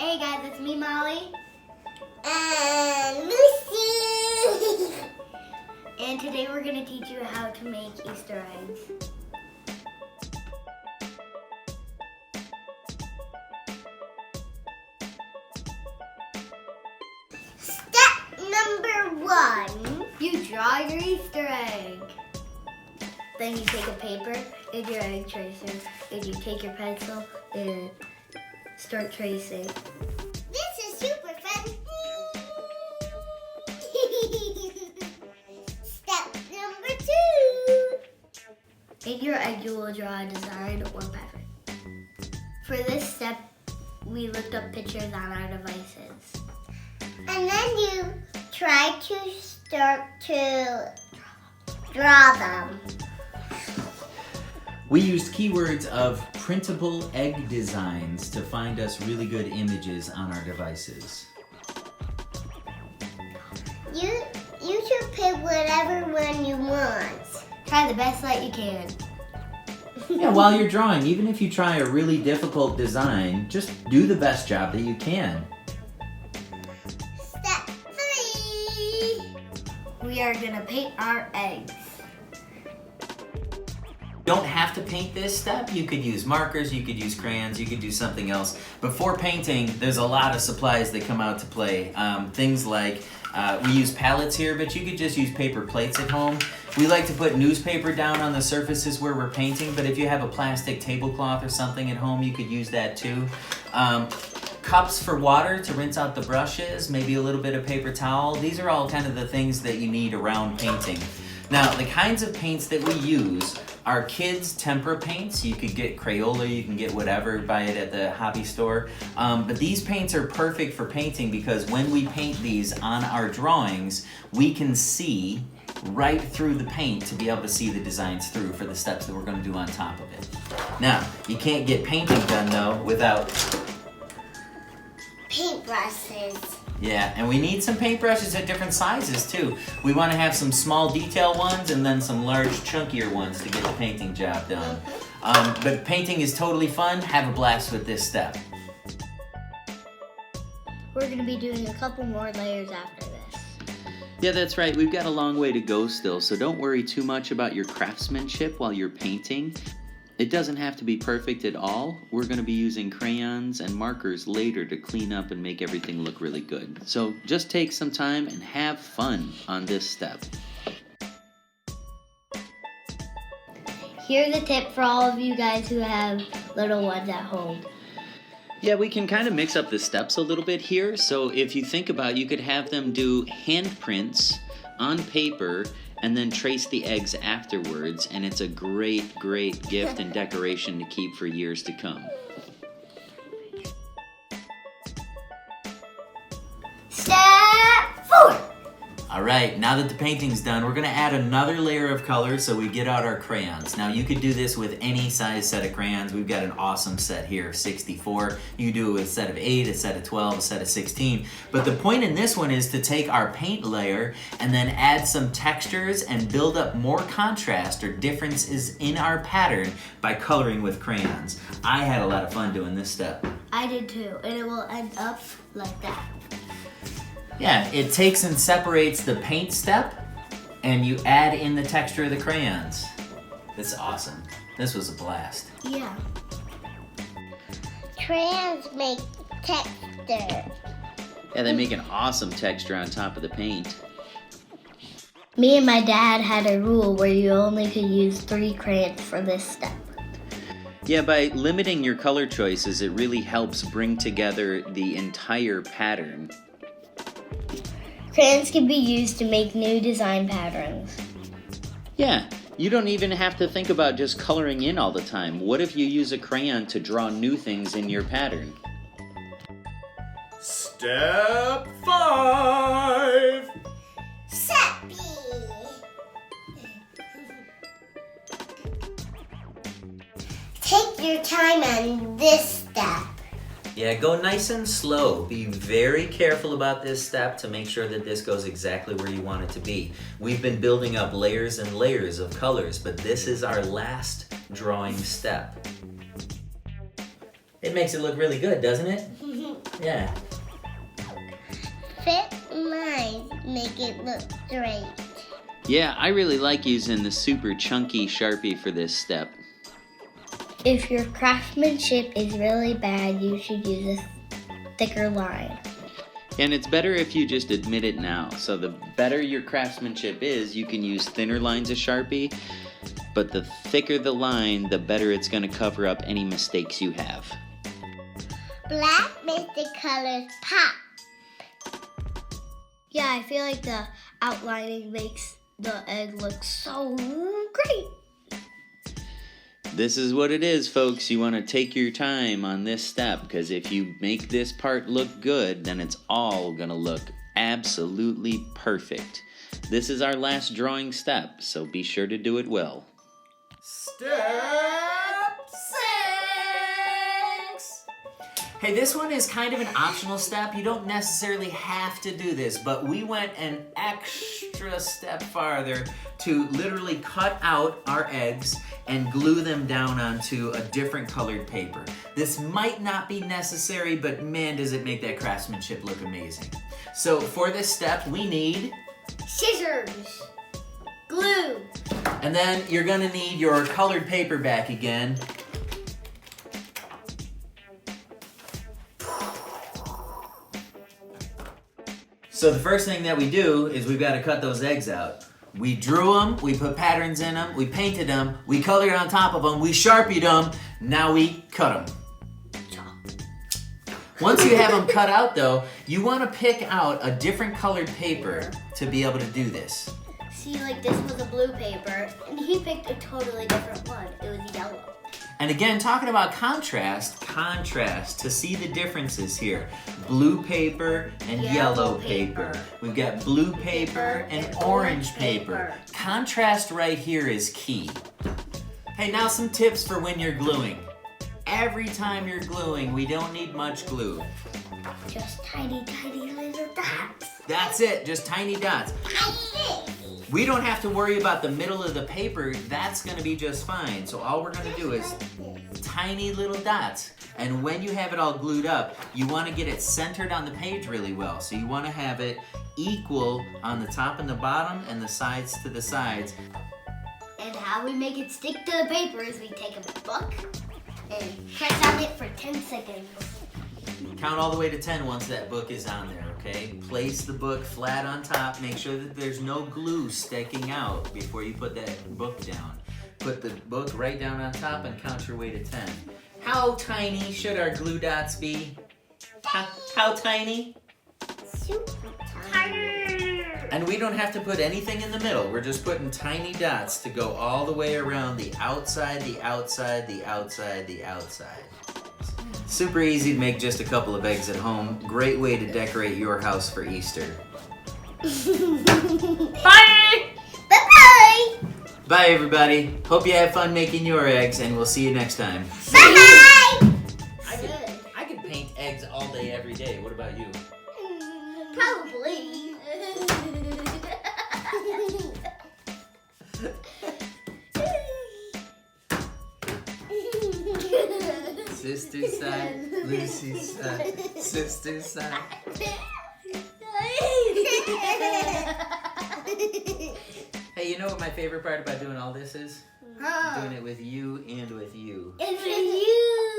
Hey guys, it's me, Molly. And Lucy! And today we're going to teach you how to make Easter eggs. Step number 1. You draw your Easter egg. Then you take a paper and your egg tracer, and you take your pencil and start tracing. This is super fun. Step number 2. In your egg, you will draw a design or pattern. For this step, we looked up pictures on our devices. And then you try to start to draw them. We used keywords of printable egg designs to find us really good images on our devices. You should pick whatever one you want. Try the best light you can. Yeah, while you're drawing, even if you try a really difficult design, just do the best job that you can. Step 3. We are going to paint our eggs. You don't have to paint this step. You could use markers, you could use crayons, you could do something else. But for painting, there's a lot of supplies that come out to play. Things like, we use palettes here, but you could just use paper plates at home. We like to put newspaper down on the surfaces where we're painting, but if you have a plastic tablecloth or something at home, you could use that too. Cups for water to rinse out the brushes, maybe a little bit of paper towel. These are all kind of the things that you need around painting. Now, the kinds of paints that we use are kids' tempera paints. You could get Crayola, you can get whatever, buy it at the hobby store. But these paints are perfect for painting because when we paint these on our drawings, we can see right through the paint to be able to see the designs through for the steps that we're going to do on top of it. Now, you can't get painting done though without Paintbrushes. Yeah, and we need some paintbrushes at different sizes too. We want to have some small detail ones and then some large chunkier ones to get the painting job done. But painting is totally fun. Have a blast with this step. We're going to be doing a couple more layers after this. Yeah, that's right. We've got a long way to go still, so don't worry too much about your craftsmanship while you're painting. It doesn't have to be perfect at all. We're going to be using crayons and markers later to clean up and make everything look really good. So just take some time and have fun on this step. Here's a tip for all of you guys who have little ones at home. Yeah, we can kind of mix up the steps a little bit here. So if you think about it, you could have them do handprints on paper and then trace the eggs afterwards, and it's a great, great gift and decoration to keep for years to come. Step 4. All right, now that the painting's done, we're gonna add another layer of color so we get out our crayons. Now you could do this with any size set of crayons. We've got an awesome set here, 64. You can do it with a set of 8, a set of 12, a set of 16. But the point in this one is to take our paint layer and then add some textures and build up more contrast or differences in our pattern by coloring with crayons. I had a lot of fun doing this step. I did too, and it will end up like that. Yeah, it takes and separates the paint step, and you add in the texture of the crayons. It's awesome. This was a blast. Yeah. Crayons make texture. Yeah, they make an awesome texture on top of the paint. Me and my dad had a rule where you only could use 3 crayons for this step. Yeah, by limiting your color choices, it really helps bring together the entire pattern. Crayons can be used to make new design patterns. Yeah, you don't even have to think about just coloring in all the time. What if you use a crayon to draw new things in your pattern? Step 5. Sharpie. Take your time on this step. Yeah, go nice and slow. Be very careful about this step to make sure that this goes exactly where you want it to be. We've been building up layers and layers of colors, but this is our last drawing step. It makes it look really good, doesn't it? Yeah. Fit lines make it look straight. Yeah, I really like using the super chunky Sharpie for this step. If your craftsmanship is really bad, you should use a thicker line. And it's better if you just admit it now. So the better your craftsmanship is, you can use thinner lines of Sharpie, but the thicker the line, the better it's going to cover up any mistakes you have. Black makes the colors pop. Yeah, I feel like the outlining makes the egg look so great. This is what it is, folks. You want to take your time on this step, because if you make this part look good, then it's all going to look absolutely perfect. This is our last drawing step, so be sure to do it well. Step 6. Hey, this one is kind of an optional step. You don't necessarily have to do this, but we went an extra step farther to literally cut out our eggs and glue them down onto a different colored paper. This might not be necessary, but man, does it make that craftsmanship look amazing. So for this step, we need Scissors, glue, and then you're gonna need your colored paper back again. So the first thing that we do is we've got to cut those eggs out. We drew them, we put patterns in them, we painted them, we colored on top of them, we Sharpied them, now we cut them. Once you have them cut out though, you want to pick out a different colored paper to be able to do this. See, like this was a blue paper, and he picked a totally different one. It was yellow. And again, talking about contrast to see the differences here. Blue paper and yellow paper. We've got blue paper and orange paper. Contrast right here is key. Hey, now some tips for when you're gluing. Every time you're gluing, we don't need much glue. Just tiny, tiny little dots. That's it, just tiny dots. We don't have to worry about the middle of the paper. That's gonna be just fine. So all we're gonna do is tiny little dots. And when you have it all glued up, you wanna get it centered on the page really well. So you wanna have it equal on the top and the bottom and the sides to the sides. And how we make it stick to the paper is we take a book and press on it for 10 seconds. Count all the way to 10 once that book is on there, okay? Place the book flat on top. Make sure that there's no glue sticking out before you put that book down. Put the book right down on top and count your way to 10. How tiny should our glue dots be? How tiny? Super tiny. And we don't have to put anything in the middle. We're just putting tiny dots to go all the way around the outside, the outside, the outside, the outside. Super easy to make just a couple of eggs at home. Great way to decorate your house for Easter. Bye! Bye-bye. Bye, everybody. Hope you have fun making your eggs, and we'll see you next time. Bye-bye. I could paint eggs all day, every day. What about you? Probably. Sister side, Lucy side, sister side. Hey, you know what my favorite part about doing all this is? Doing it with you and with you. It's with you.